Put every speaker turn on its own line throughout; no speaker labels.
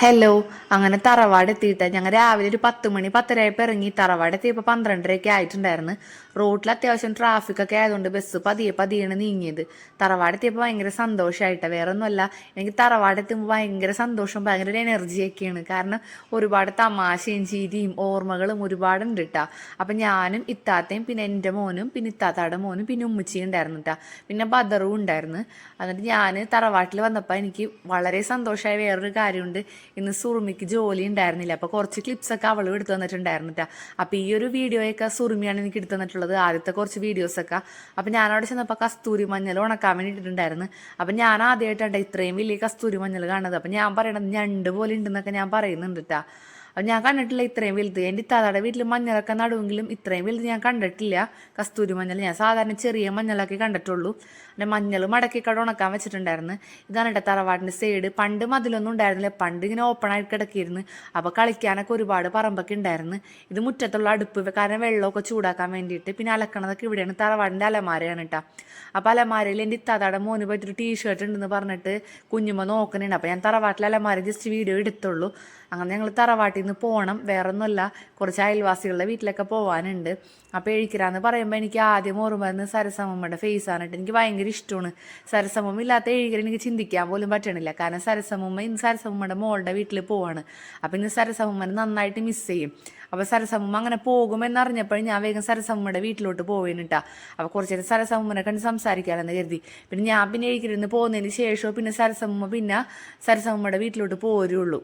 Hello. അങ്ങനെ തറവാട് എത്തിയിട്ട് ഞങ്ങൾ രാവിലെ ഒരു 10 മണി 10:30 ഇറങ്ങി. തറവാട് എത്തിയപ്പോൾ 12:30 ആയിട്ടുണ്ടായിരുന്നു. റോഡിൽ അത്യാവശ്യം ട്രാഫിക് ഒക്കെ ആയതുകൊണ്ട് ബസ് പതിയെ പതിയാണ് നീങ്ങിയത്. തറവാട് എത്തിയപ്പോൾ ഭയങ്കര സന്തോഷമായിട്ടാണ്. വേറെ ഒന്നുമല്ല, എനിക്ക് തറവാട് എത്തുമ്പോൾ ഭയങ്കര സന്തോഷം, ഭയങ്കര ഒരു എനർജിയൊക്കെയാണ്. കാരണം ഒരുപാട് തമാശയും ചിരിയും ഓർമ്മകളും ഒരുപാടുണ്ട് കേട്ടാ. അപ്പം ഞാനും ഇത്താത്തയും പിന്നെ എൻ്റെ മോനും പിന്നെ ഇത്താത്തയുടെ മോനും പിന്നെ ഉമ്മച്ചിയും ഉണ്ടായിരുന്നു കേട്ടാ. പിന്നെ ബദറും ഉണ്ടായിരുന്നു. എന്നിട്ട് ഞാൻ തറവാട്ടിൽ വന്നപ്പോൾ എനിക്ക് വളരെ സന്തോഷമായ വേറൊരു കാര്യമുണ്ട്. ഇന്ന് സുറുമിക്ക് ജോലി ഉണ്ടായിരുന്നില്ല. അപ്പോൾ കുറച്ച് ക്ലിപ്സൊക്കെ അവളും എടുത്തു തന്നിട്ടുണ്ടായിരുന്നു കേട്ടോ. അപ്പോൾ ഈ ഒരു വീഡിയോയൊക്കെ സുറുമിയാണ് എനിക്ക് എടുത്തു തന്നിട്ടുള്ളത്, ആദ്യത്തെ കുറച്ച് വീഡിയോസൊക്കെ. അപ്പോൾ ഞാനവിടെ ചെന്നപ്പോൾ കസ്തൂരി മഞ്ഞൾ ഉണക്കാൻ വേണ്ടി ഇട്ടിട്ടുണ്ടായിരുന്നു. അപ്പം ഞാൻ ആദ്യമായിട്ടാണ് ഇത്രയും വലിയ കസ്തൂരി മഞ്ഞൾ കാണുന്നത്. അപ്പം ഞാൻ പറയണത് ഞണ്ട് പോലെ ഉണ്ടെന്നൊക്കെ ഞാൻ പറയുന്നുണ്ട് കേട്ടോ. അപ്പം ഞാൻ കണ്ടിട്ടില്ല ഇത്രയും വലുത്. എൻ്റെ ഇത്താത്തയുടെ വീട്ടിൽ മഞ്ഞളൊക്കെ നടുവെങ്കിലും ഇത്രയും വലുത് ഞാൻ കണ്ടിട്ടില്ല. കസ്തൂരി മഞ്ഞൾ ഞാൻ സാധാരണ ചെറിയ മഞ്ഞളൊക്കെ കണ്ടിട്ടുള്ളൂ. പിന്നെ മഞ്ഞൾ മടക്കിക്കട ഉണക്കാൻ വെച്ചിട്ടുണ്ടായിരുന്നു. ഇതാണ് കേട്ടോ തറവാടിൻ്റെ സൈഡ്. പണ്ട് മതിലൊന്നും ഉണ്ടായിരുന്നില്ല, പണ്ട് ഇങ്ങനെ ഓപ്പണായിട്ട് കിടക്കിയിരുന്നു. അപ്പോൾ കളിക്കാനൊക്കെ ഒരുപാട് പറമ്പൊക്കെ ഉണ്ടായിരുന്നു. ഇത് മുറ്റത്തുള്ള അടുപ്പ്, കാരണം വെള്ളമൊക്കെ ചൂടാക്കാൻ വേണ്ടിയിട്ട്. പിന്നെ അലക്കണതൊക്കെ ഇവിടെയാണ്, തറവാടിൻ്റെ അലമാരയാണ് കേട്ടോ. അപ്പോൾ അലമാരയിൽ എൻ്റെ ഇത്താത്തയുടെ മോന് പറ്റൊരു ടീഷർട്ട് ഉണ്ടെന്ന് പറഞ്ഞിട്ട് കുഞ്ഞുമ്മ നോക്കുന്നുണ്ട്. അപ്പോൾ ഞാൻ തറവാട്ടിലെ അലമാര ജസ്റ്റ് വീഡിയോ എടുത്തുള്ളൂ. അങ്ങനെ ഞങ്ങൾ തറവാട്ടിൽ നിന്ന് പോകണം, വേറെ ഒന്നുമല്ല, കുറച്ച് അയൽവാസികളുടെ വീട്ടിലൊക്കെ പോകാനുണ്ട്. അപ്പോൾ എഴിക്കരാന്ന് പറയുമ്പോൾ എനിക്ക് ആദ്യം ഓർമ്മ വരുന്നത് സരസമ്മയുടെ ഫേസാണ് കേട്ടോ. എനിക്ക് ഭയങ്കര ഇഷ്ടമാണ്. സരസമ്മ ഇല്ലാത്ത എഴിക്കര എനിക്ക് ചിന്തിക്കാൻ പോലും പറ്റണില്ല. കാരണം സരസമ്മ ഇന്ന് സരസമ്മയുടെ മോളുടെ വീട്ടിൽ പോവാണ്. അപ്പോൾ ഇന്ന് സരസമ്മനെ നന്നായിട്ട് മിസ് ചെയ്യും. അപ്പോൾ സരസമ്മ അങ്ങനെ പോകുമെന്നറിഞ്ഞപ്പോൾ ഞാൻ വേഗം സരസമ്മയുടെ വീട്ടിലോട്ട് പോവേനിട്ടാ. അപ്പോൾ കുറച്ച് നേരം സരസമ്മനെ കണ്ട് സംസാരിക്കാമെന്ന് കരുതി. പിന്നെ ഞാൻ പിന്നെ എഴിക്കരുന്ന് പോകുന്നതിന് ശേഷമോ പിന്നെ സരസമ്മയുടെ വീട്ടിലോട്ട് പോരുള്ളൂ.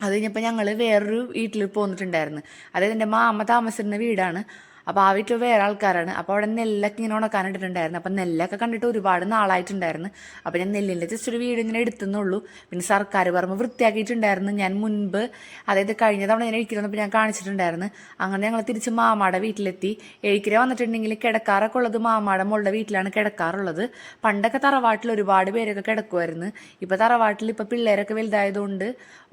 അത് കഴിഞ്ഞപ്പോൾ ഞങ്ങൾ വേറൊരു വീട്ടിൽ പോന്നിട്ടുണ്ടായിരുന്നു. അതായത് എൻ്റെ മാമ താമസിച്ചിരുന്ന വീടാണ്. അപ്പോൾ ആ വീട്ടിൽ വേറെ ആൾക്കാരാണ്. അപ്പോൾ അവിടെ നെല്ലൊക്കെ ഇങ്ങനെ ഉണക്കാനിട്ടിട്ടുണ്ടായിരുന്നു. അപ്പം നെല്ലൊക്കെ കണ്ടിട്ട് ഒരുപാട് നാളായിട്ടുണ്ടായിരുന്നു. അപ്പോൾ ഞാൻ നെല്ലിൻ്റെ ജസ്റ്റ് ഒരു വീട് ഇങ്ങനെ എടുത്തുന്നുള്ളൂ. പിന്നെ സർക്കാർ പറമ്പ് വൃത്തിയാക്കിയിട്ടുണ്ടായിരുന്നു. ഞാൻ മുൻപ്, അതായത് കഴിഞ്ഞ തവണ ഞാൻ എഴിക്കര വന്നപ്പോൾ ഞാൻ കാണിച്ചിട്ടുണ്ടായിരുന്നു. അങ്ങനെ ഞങ്ങൾ തിരിച്ച് മാമാടെ വീട്ടിലെത്തി. എഴിക്കര വന്നിട്ടുണ്ടെങ്കിൽ കിടക്കാറൊക്കെ ഉള്ളത് മാമാടെ മോളുടെ വീട്ടിലാണ് കിടക്കാറുള്ളത്. പണ്ടൊക്കെ തറവാട്ടിൽ ഒരുപാട് പേരൊക്കെ കിടക്കുമായിരുന്നു. ഇപ്പോൾ തറവാട്ടിൽ ഇപ്പോൾ പിള്ളേരൊക്കെ വലുതായതുകൊണ്ട്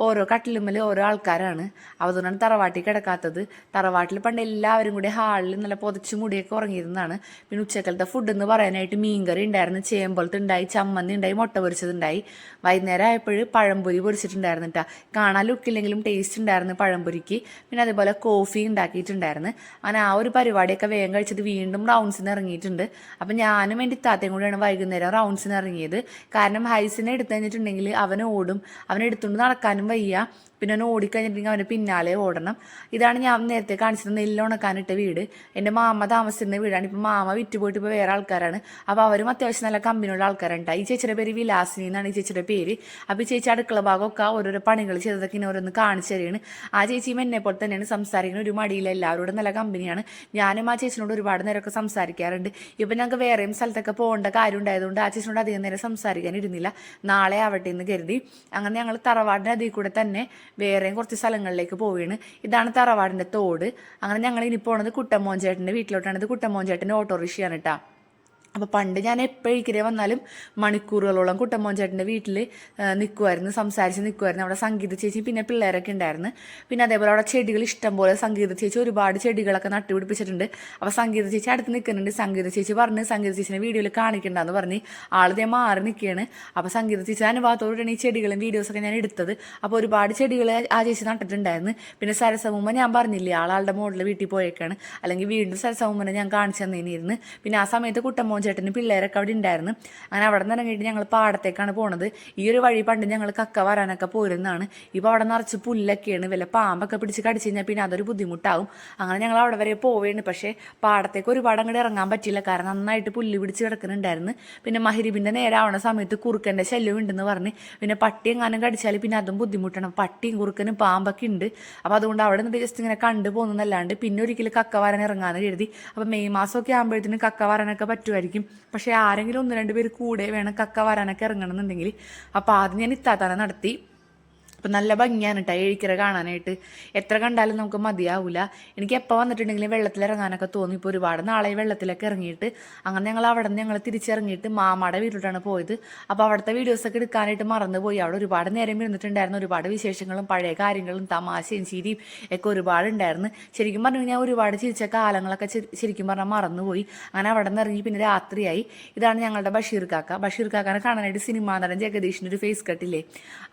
ഓരോ കട്ടിലുമ്മൽ ഓരോ ആൾക്കാരാണ്. അതുകൊണ്ടാണ് തറവാട്ടിൽ കിടക്കാത്തത്. തറവാട്ടിൽ പണ്ട് എല്ലാവരും കൂടി ഹാളിൽ നല്ല പൊതച്ച് മുടിയൊക്കെ ഉറങ്ങിയിരുന്നതാണ്. പിന്നെ ഉച്ചക്കലത്തെ ഫുഡ് എന്ന് പറയാനായിട്ട് മീൻകറി ഉണ്ടായിരുന്നു, ചേമ്പലത്ത് ഉണ്ടായി, ചമ്മന്തി ഉണ്ടായി, മുട്ട പൊരിച്ചതുണ്ടായി. വൈകുന്നേരം ആയപ്പോൾ പഴംപൊരി പൊരിച്ചിട്ടുണ്ടായിരുന്നു കേട്ടോ. കാണാൻ ലുക്കില്ലെങ്കിലും ടേസ്റ്റ് ഉണ്ടായിരുന്നു പഴംപൊരിക്ക്. പിന്നെ അതുപോലെ കോഫി ഉണ്ടാക്കിയിട്ടുണ്ടായിരുന്നു. അങ്ങനെ ആ ഒരു പരിപാടിയൊക്കെ വേഗം കഴിച്ചത് വീണ്ടും റൗണ്ട്സിന് ഇറങ്ങിയിട്ടുണ്ട്. അപ്പം ഞാനും എൻ്റെ ഇത്താത്തയും കൂടെയാണ് വൈകുന്നേരം റൗണ്ട്സിന് ഇറങ്ങിയത്. കാരണം ഹൈസിനെ എടുത്തു കഴിഞ്ഞിട്ടുണ്ടെങ്കിൽ അവൻ ഓടും, അവനെടുത്തുകൊണ്ട് നടക്കാനും വയ്യ. പിന്നെ അവൻ ഓടിക്കഴിഞ്ഞിട്ടുണ്ടെങ്കിൽ അവന് പിന്നാലെ ഓടണം. ഇതാണ് ഞാൻ നേരത്തെ കാണിച്ചത് നെല്ല് ഉണക്കാനിട്ട വീട്. എൻ്റെ മാമ താമസിച്ചിരുന്ന വീടാണ്. ഇപ്പം മാമ വിറ്റുപോയിട്ട് ഇപ്പോൾ വേറെ ആൾക്കാരാണ്. അപ്പോൾ അവരും അത്യാവശ്യം നല്ല കമ്പനിയുള്ള ആൾക്കാരുണ്ട്. ഈ ചേച്ചിയുടെ പേര് വിലാസിനി എന്നാണ് ഈ ചേച്ചിയുടെ പേര്. അപ്പോൾ ഈ ചേച്ചി അടുക്കള ഭാഗമൊക്കെ ഓരോരോ പണികൾ ചെയ്തതൊക്കെ ഇങ്ങനെ ഓരോന്ന് കാണിച്ചു തരികയാണ്. ആ ചേച്ചിയും എന്നെ പോലെ തന്നെയാണ്, സംസാരിക്കുന്ന ഒരു മടിയില്ല, എല്ലാവരോടും നല്ല കമ്പനിയാണ്. ഞാനും ആ ചേച്ചിനോട് ഒരുപാട് നേരമൊക്കെ സംസാരിക്കാറുണ്ട്. ഇപ്പം ഞങ്ങൾക്ക് വേറെയും സ്ഥലത്തൊക്കെ പോകേണ്ട കാര്യം ഉണ്ടായതുകൊണ്ട് ആ ചേച്ചിനോട് അധികം നേരം സംസാരിക്കാനിരുന്നില്ല. നാളെ ആവട്ടെ എന്ന് കരുതി. അങ്ങനെ ഞങ്ങൾ തറവാടിൻ്റെ അതിൽ കൂടെ തന്നെ വേറെയും കുറച്ച് സ്ഥലങ്ങളിലേക്ക് പോവുകയാണ്. ഇതാണ് തറവാടിൻ്റെ തോട്. അങ്ങനെ ഞങ്ങൾ ഇനി പോണത് കുട്ടമ്മോൻ ചേട്ടൻ്റെ വീട്ടിലോട്ടാണ്. ഇത് കുട്ടമ്മോൻ ചേട്ടൻ്റെ ഓട്ടോറിക്ഷയാണ് കേട്ടോ. അപ്പോൾ പണ്ട് ഞാൻ എപ്പോഴേക്കിരെ വന്നാലും മണിക്കൂറുകളോളം കുട്ടമ്മോൻ ചേട്ടൻ്റെ വീട്ടിൽ നിൽക്കുമായിരുന്നു, സംസാരിച്ച് നിൽക്കുമായിരുന്നു. അവിടെ സംഗീത ചേച്ചി പിന്നെ പിള്ളേരൊക്കെ ഉണ്ടായിരുന്നു. പിന്നെ അതേപോലെ അവിടെ ചെടികൾ ഇഷ്ടംപോലെ, സംഗീത ചേച്ചി ഒരുപാട് ചെടികളൊക്കെ നട്ടുപിടിപ്പിച്ചിട്ടുണ്ട്. അപ്പോൾ സംഗീത ചേച്ചി അടുത്ത് നിൽക്കുന്നുണ്ട്. സംഗീത ചേച്ചി പറഞ്ഞ് സംഗീത ചേച്ചിനെ വീഡിയോയിൽ കാണിക്കണ്ടെന്ന് പറഞ്ഞ് ആളിതേ മാറി നിൽക്കുകയാണ്. അപ്പോൾ സംഗീത ചേച്ചി അനുഭവത്തോടെയാണ് ഈ ചെടികളും വീഡിയോസൊക്കെ ഞാൻ എടുത്തത്. അപ്പോൾ ഒരുപാട് ചെടികൾ ആ ചേച്ചി നട്ടിട്ടുണ്ടായിരുന്നു. പിന്നെ സരസമ്മ ഞാൻ പറഞ്ഞില്ലേ ആളുടെ മോളിൽ വീട്ടിൽ പോയേക്കാണ്, അല്ലെങ്കിൽ വീണ്ടും സരസമ്മനെ ഞാൻ കാണിച്ചു തന്നേനിരുന്നു. പിന്നെ ആ സമയത്ത് കുട്ടമ്മോൻ ചേട്ടന് പിള്ളേരൊക്കെ അവിടെ ഉണ്ടായിരുന്നു. അങ്ങനെ അവിടെ നിന്ന് ഇറങ്ങിയിട്ട് ഞങ്ങൾ പാടത്തേക്കാണ് പോണത്. ഈ ഒരു വഴി പണ്ട് ഞങ്ങൾ കക്ക വരാനൊക്കെ പോരുന്നതാണ്. ഇപ്പോൾ അവിടെ നിറച്ച് പുല്ലൊക്കെയാണ്, വല്ല പാമ്പൊക്കെ പിടിച്ച് കടിച്ചു കഴിഞ്ഞാൽ പിന്നെ അതൊരു ബുദ്ധിമുട്ടാവും. അങ്ങനെ ഞങ്ങൾ അവിടെ വരെ പോവുകയാണ്. പക്ഷേ പാടത്തേക്ക് ഒരുപാട് അങ്ങോട്ട് ഇറങ്ങാൻ പറ്റില്ല, കാരണം നന്നായിട്ട് പുല്ല് പിടിച്ച് കിടക്കുന്നുണ്ടായിരുന്നു. പിന്നെ മഹരിബിൻ്റെ നേരെ ആവണ സമയത്ത് കുറുക്കൻ്റെ ശല്യം ഉണ്ടെന്ന് പറഞ്ഞ് പിന്നെ പട്ടി എങ്ങാനും കടിച്ചാൽ പിന്നെ അതും ബുദ്ധിമുട്ടാണ്. പട്ടിയും കുറുക്കനും പാമ്പൊക്കെ ഉണ്ട്. അപ്പോൾ അതുകൊണ്ട് അവിടെ നിന്ന് ജസ്റ്റ് ഇങ്ങനെ കണ്ടു പോകുന്നതല്ലാണ്ട് പിന്നെ ഒരിക്കലും കക്ക വരാൻ ഇറങ്ങാമെന്ന് കരുതി. അപ്പോൾ മെയ് മാസമൊക്കെ ആകുമ്പോഴത്തേനും കക്ക വരാനൊക്കെ പറ്റുമായിരിക്കും. പക്ഷേ ആരെങ്കിലും 1-2 പേര് കൂടെ വേണം കക്ക വരാനൊക്കെ ഇറങ്ങണമെന്നുണ്ടെങ്കിൽ. അപ്പോൾ ആദ്യം ഞാൻ ഇത്താത്താനെ നടത്തി. അപ്പം നല്ല ഭംഗിയാണ് കേട്ടോ എഴിക്കര കാണാനായിട്ട്. എത്ര കണ്ടാലും നമുക്ക് മതിയാവില്ല. എനിക്ക് എപ്പോൾ വന്നിട്ടുണ്ടെങ്കിലും വെള്ളത്തിലിറങ്ങാനൊക്കെ തോന്നി. ഇപ്പോൾ ഒരുപാട് നാളെ വെള്ളത്തിലൊക്കെ ഇറങ്ങിയിട്ട്. അങ്ങനെ ഞങ്ങൾ അവിടെ നിന്ന് ഞങ്ങൾ തിരിച്ചിറങ്ങിയിട്ട് മാമാടെ വീട്ടിലോട്ടാണ് പോയത്. അപ്പോൾ അവിടുത്തെ വീഡിയോസൊക്കെ എടുക്കാനായിട്ട് മറന്നുപോയി. അവിടെ ഒരുപാട് നേരം ഇരുന്നിട്ടുണ്ടായിരുന്നു. ഒരുപാട് വിശേഷങ്ങളും പഴയ കാര്യങ്ങളും തമാശയും ചിരിയും ഒക്കെ ഒരുപാടുണ്ടായിരുന്നു. ശരിക്കും പറഞ്ഞു കഴിഞ്ഞാൽ ഒരുപാട് ചിരിച്ച കാലങ്ങളൊക്കെ ശരിക്കും പറഞ്ഞാൽ മറന്നുപോയി. അങ്ങനെ അവിടെ നിന്ന് ഇറങ്ങി പിന്നെ രാത്രിയായി. ഇതാണ് ഞങ്ങളുടെ ബഷീർ കാക്ക. ബഷീർ കാക്കാനെ കാണാനായിട്ട് സിനിമാ നടൻ ജഗദീഷിൻ്റെ ഒരു ഫേസ് കട്ടില്ലേ,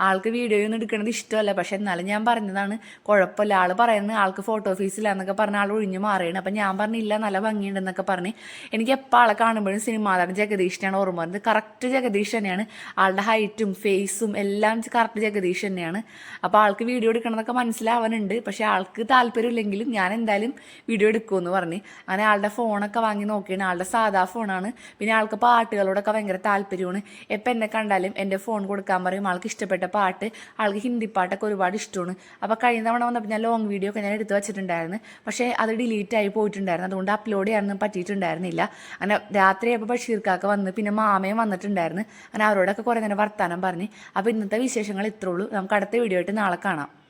ആൾക്ക് വീഡിയോ ഒന്നും എടുക്കണം ചെയ്യണത് ഇഷ്ടമല്ല. പക്ഷെ എന്നാലും ഞാൻ പറഞ്ഞതാണ്, കുഴപ്പമില്ല. ആൾ പറയുന്നത് ആൾക്ക് ഫോട്ടോ ഓഫീസിലാന്നൊക്കെ പറഞ്ഞ ആൾ ഒഴിഞ്ഞു മാറിയാണ്. അപ്പം ഞാൻ പറഞ്ഞില്ല നല്ല ഭംഗിയുണ്ടെന്നൊക്കെ പറഞ്ഞ്. എനിക്ക് എപ്പോൾ ആളെ കാണുമ്പോഴും സിനിമാതാരം ജഗദീഷിനാണ് ഓർമ്മ വരുന്നത്. കറക്റ്റ് ജഗദീഷ് തന്നെയാണ്. ആളുടെ ഹൈറ്റും ഫേസും എല്ലാം കറക്റ്റ് ജഗദീഷ് തന്നെയാണ്. അപ്പോൾ ആൾക്ക് വീഡിയോ എടുക്കണമെന്നൊക്കെ മനസ്സിലാവാനുണ്ട്. പക്ഷേ ആൾക്ക് താല്പര്യമില്ലെങ്കിലും ഞാൻ എന്തായാലും വീഡിയോ എടുക്കുമെന്ന് പറഞ്ഞ് അങ്ങനെ ആളുടെ ഫോണൊക്കെ വാങ്ങി നോക്കിയാണ്. ആളുടെ സാധാ ഫോണാണ്. പിന്നെ ആൾക്ക് പാട്ടുകളോടൊക്കെ ഭയങ്കര താല്പര്യമാണ്. എപ്പോൾ എന്നെ കണ്ടാലും എൻ്റെ ഫോൺ കൊടുക്കാൻ പറയും. ആൾക്ക് ഇഷ്ടപ്പെട്ട പാട്ട്, ആൾക്ക് ഹിന്ദി പാട്ടൊക്കെ ഒരുപാട് ഇഷ്ടമാണ്. അപ്പോൾ കഴിഞ്ഞ തവണ വന്നപ്പോൾ ഞാൻ ലോങ് വീഡിയോ ഒക്കെ ഞാൻ എടുത്ത് വെച്ചിട്ടുണ്ടായിരുന്നു. പക്ഷേ അത് ഡിലീറ്റ് ആയി പോയിട്ടുണ്ടായിരുന്നു. അതുകൊണ്ട് അപ്ലോഡ് ചെയ്യാനൊന്നും പറ്റിയിട്ടുണ്ടായിരുന്നില്ല. അങ്ങനെ രാത്രിയായപ്പോൾ ബഷീർക്കാക്ക വന്ന് പിന്നെ മാമയും വന്നിട്ടുണ്ടായിരുന്നു. അങ്ങനെ അവരോടൊക്കെ കുറേ നേരം വർത്താനം പറഞ്ഞ്. അപ്പോൾ ഇന്നത്തെ വിശേഷങ്ങൾ ഇത്രേ ഉള്ളൂ. നമുക്ക് അടുത്ത വീഡിയോ ആയിട്ട് നാളെ കാണാം.